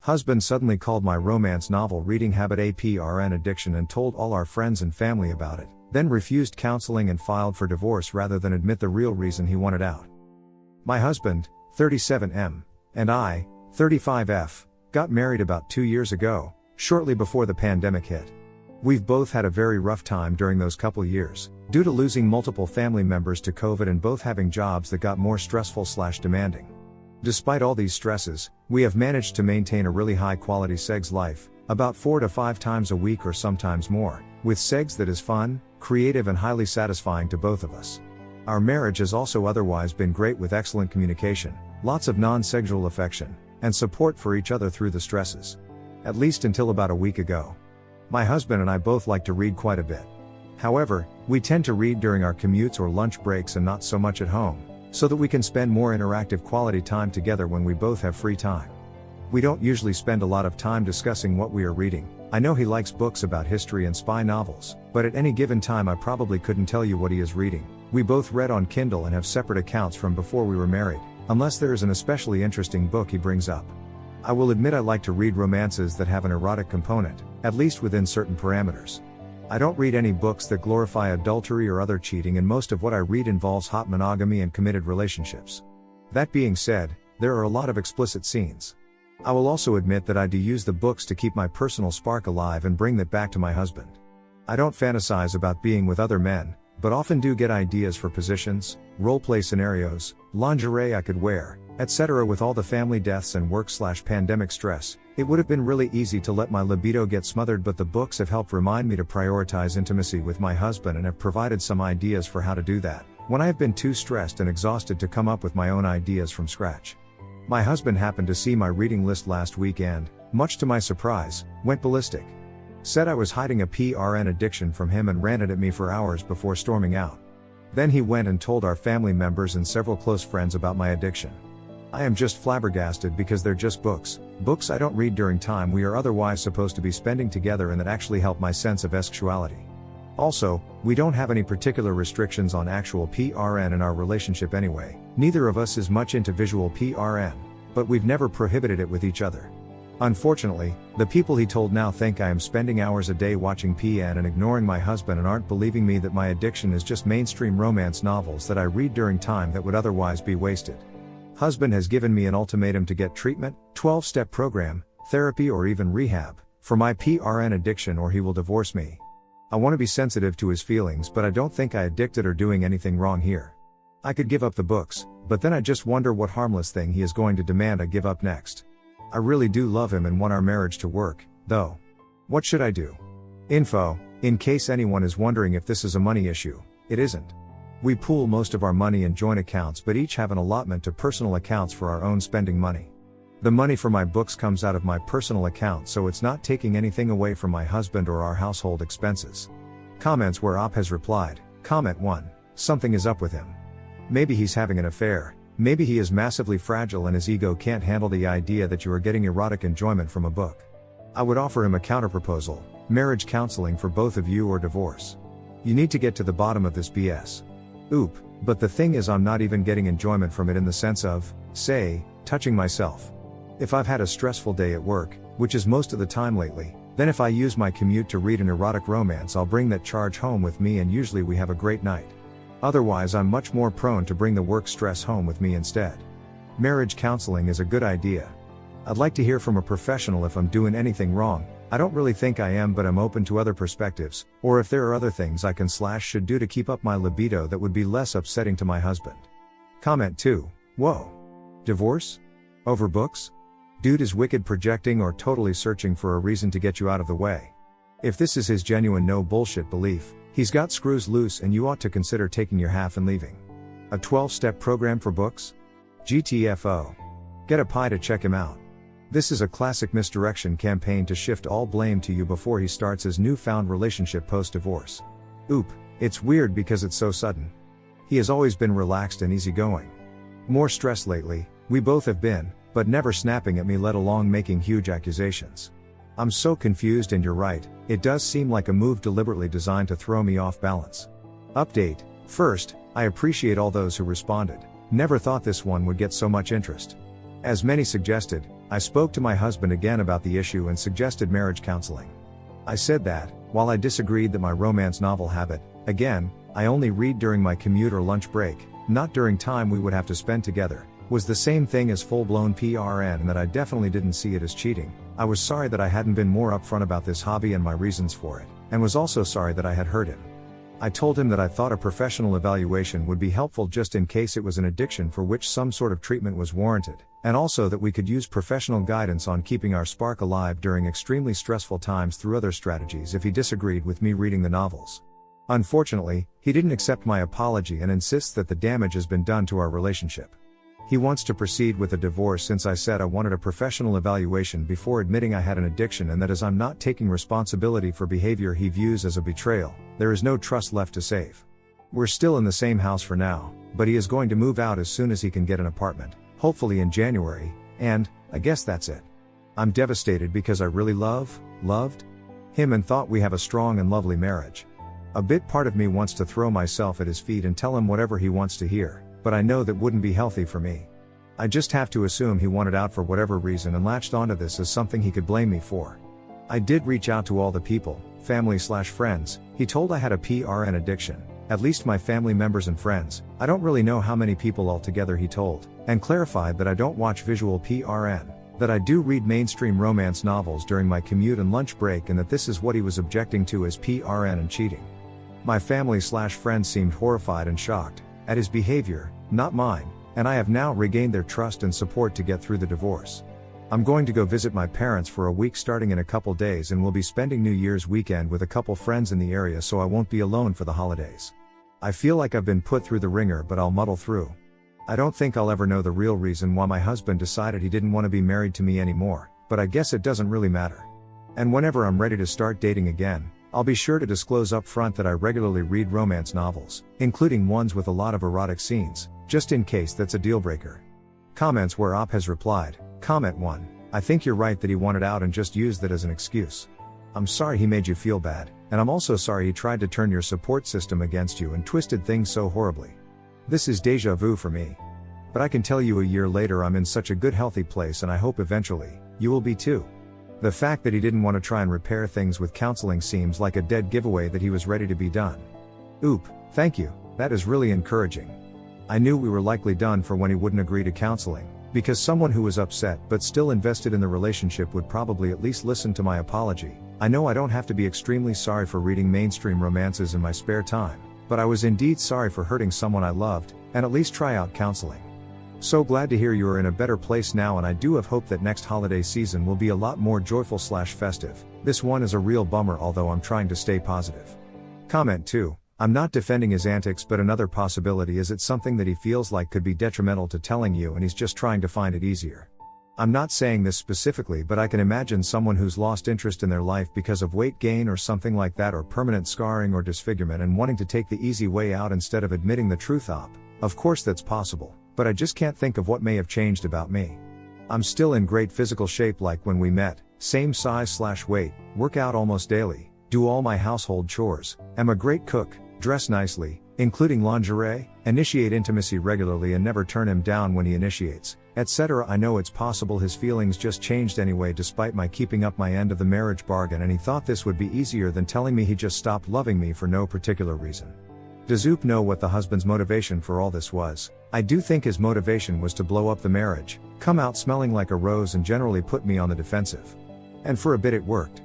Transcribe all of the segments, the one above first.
Husband suddenly called my romance novel reading habit a PRN addiction and told all our friends and family about it, then refused counseling and filed for divorce rather than admit the real reason he wanted out. My husband, 37M, and I, 35F, got married about 2 years ago, shortly before the pandemic hit. We've both had a very rough time during those couple years, due to losing multiple family members to COVID and both having jobs that got more stressful/demanding. Despite all these stresses, we have managed to maintain a really high quality sex life, about 4 to 5 times a week or sometimes more, with sex that is fun, creative and highly satisfying to both of us. Our marriage has also otherwise been great with excellent communication, lots of non-sexual affection, and support for each other through the stresses. At least until about a week ago. My husband and I both like to read quite a bit. However, we tend to read during our commutes or lunch breaks and not so much at home, so that we can spend more interactive quality time together when we both have free time. We don't usually spend a lot of time discussing what we are reading. I know he likes books about history and spy novels, but at any given time I probably couldn't tell you what he is reading. We both read on Kindle and have separate accounts from before we were married, unless there is an especially interesting book he brings up. I will admit I like to read romances that have an erotic component, at least within certain parameters. I don't read any books that glorify adultery or other cheating, and most of what I read involves hot monogamy and committed relationships. That being said, there are a lot of explicit scenes. I will also admit that I do use the books to keep my personal spark alive and bring that back to my husband. I don't fantasize about being with other men, but often do get ideas for positions, role-play scenarios, lingerie I could wear, etc. With all the family deaths and work/pandemic stress, it would have been really easy to let my libido get smothered, but the books have helped remind me to prioritize intimacy with my husband and have provided some ideas for how to do that, when I have been too stressed and exhausted to come up with my own ideas from scratch. My husband happened to see my reading list last week and, much to my surprise, went ballistic. Said I was hiding a PRN addiction from him and ranted at me for hours before storming out. Then he went and told our family members and several close friends about my addiction. I am just flabbergasted because they're just books I don't read during time we are otherwise supposed to be spending together and that actually help my sense of sexuality. Also, we don't have any particular restrictions on actual PRN in our relationship anyway. Neither of us is much into visual PRN, but we've never prohibited it with each other. Unfortunately, the people he told now think I am spending hours a day watching PN and ignoring my husband and aren't believing me that my addiction is just mainstream romance novels that I read during time that would otherwise be wasted. Husband has given me an ultimatum to get treatment, 12-step program, therapy or even rehab, for my PRN addiction or he will divorce me. I want to be sensitive to his feelings, but I don't think I addicted or doing anything wrong here. I could give up the books, but then I just wonder what harmless thing he is going to demand I give up next. I really do love him and want our marriage to work, though. What should I do? Info, in case anyone is wondering if this is a money issue, it isn't. We pool most of our money in joint accounts but each have an allotment to personal accounts for our own spending money. The money for my books comes out of my personal account, so it's not taking anything away from my husband or our household expenses. Comments where Op has replied. Comment 1. Something is up with him. Maybe he's having an affair. Maybe he is massively fragile and his ego can't handle the idea that you are getting erotic enjoyment from a book. I would offer him a counterproposal, marriage counseling for both of you or divorce. You need to get to the bottom of this BS. Oop, but the thing is I'm not even getting enjoyment from it in the sense of, say, touching myself. If I've had a stressful day at work, which is most of the time lately, then if I use my commute to read an erotic romance I'll bring that charge home with me and usually we have a great night. Otherwise I'm much more prone to bring the work stress home with me instead. Marriage counseling is a good idea. I'd like to hear from a professional if I'm doing anything wrong. I don't really think I am, but I'm open to other perspectives, or if there are other things I can/should do to keep up my libido that would be less upsetting to my husband. Comment 2. Whoa. Divorce? Over books? Dude is wicked projecting or totally searching for a reason to get you out of the way. If this is his genuine no bullshit belief, he's got screws loose and you ought to consider taking your half and leaving. A 12-step program for books? GTFO. Get a pie to check him out. This is a classic misdirection campaign to shift all blame to you before he starts his newfound relationship post-divorce. Oop, it's weird because it's so sudden. He has always been relaxed and easygoing. More stress lately, we both have been, but never snapping at me let alone making huge accusations. I'm so confused and you're right, it does seem like a move deliberately designed to throw me off balance. Update. First, I appreciate all those who responded. Never thought this one would get so much interest. As many suggested, I spoke to my husband again about the issue and suggested marriage counseling. I said that, while I disagreed that my romance novel habit, again, I only read during my commute or lunch break, not during time we would have to spend together, was the same thing as full-blown PRN and that I definitely didn't see it as cheating. I was sorry that I hadn't been more upfront about this hobby and my reasons for it, and was also sorry that I had hurt him. I told him that I thought a professional evaluation would be helpful just in case it was an addiction for which some sort of treatment was warranted, and also that we could use professional guidance on keeping our spark alive during extremely stressful times through other strategies if he disagreed with me reading the novels. Unfortunately, he didn't accept my apology and insists that the damage has been done to our relationship. He wants to proceed with a divorce since I said I wanted a professional evaluation before admitting I had an addiction, and that as I'm not taking responsibility for behavior he views as a betrayal, there is no trust left to save. We're still in the same house for now, but he is going to move out as soon as he can get an apartment, hopefully in January, and I guess that's it. I'm devastated because I really loved him and thought we have a strong and lovely marriage. A bit part of me wants to throw myself at his feet and tell him whatever he wants to hear, but I know that wouldn't be healthy for me. I just have to assume he wanted out for whatever reason and latched onto this as something he could blame me for. I did reach out to all the people, family/friends, he told I had a PRN addiction, at least my family members and friends. I don't really know how many people altogether he told, and clarified that I don't watch visual PRN, that I do read mainstream romance novels during my commute and lunch break, and that this is what he was objecting to as PRN and cheating. My family/friends seemed horrified and shocked at his behavior, not mine, and I have now regained their trust and support to get through the divorce. I'm going to go visit my parents for a week starting in a couple days, and will be spending New Year's weekend with a couple friends in the area, so I won't be alone for the holidays. I feel like I've been put through the ringer, but I'll muddle through. I don't think I'll ever know the real reason why my husband decided he didn't want to be married to me anymore, but I guess it doesn't really matter. And whenever I'm ready to start dating again, I'll be sure to disclose up front that I regularly read romance novels, including ones with a lot of erotic scenes, just in case that's a deal breaker. Comments where Op has replied. Comment 1. I think you're right that he wanted out and just used that as an excuse. I'm sorry he made you feel bad, and I'm also sorry he tried to turn your support system against you and twisted things so horribly. This is deja vu for me. But I can tell you a year later I'm in such a good healthy place, and I hope eventually, you will be too. The fact that he didn't want to try and repair things with counseling seems like a dead giveaway that he was ready to be done. Oop, thank you, that is really encouraging. I knew we were likely done for when he wouldn't agree to counseling, because someone who was upset but still invested in the relationship would probably at least listen to my apology. I know I don't have to be extremely sorry for reading mainstream romances in my spare time, but I was indeed sorry for hurting someone I loved, and at least try out counseling. So glad to hear you are in a better place now, and I do have hope that next holiday season will be a lot more joyful/festive. This one is a real bummer, although I'm trying to stay positive. Comment 2. I'm not defending his antics, but another possibility is it's something that he feels like could be detrimental to telling you and he's just trying to find it easier. I'm not saying this specifically, but I can imagine someone who's lost interest in their life because of weight gain or something like that, or permanent scarring or disfigurement, and wanting to take the easy way out instead of admitting the truth. Of course that's possible, but I just can't think of what may have changed about me. I'm still in great physical shape like when we met, same size/weight, work out almost daily, do all my household chores, am a great cook, dress nicely, including lingerie, initiate intimacy regularly and never turn him down when he initiates, etc. I know it's possible his feelings just changed anyway despite my keeping up my end of the marriage bargain, and he thought this would be easier than telling me he just stopped loving me for no particular reason. Does Oop know what the husband's motivation for all this was? I do think his motivation was to blow up the marriage, come out smelling like a rose, and generally put me on the defensive. And for a bit it worked.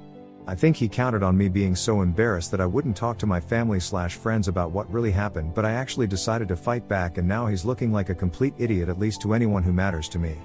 I think he counted on me being so embarrassed that I wouldn't talk to my family/friends about what really happened, but I actually decided to fight back, and now he's looking like a complete idiot, at least to anyone who matters to me.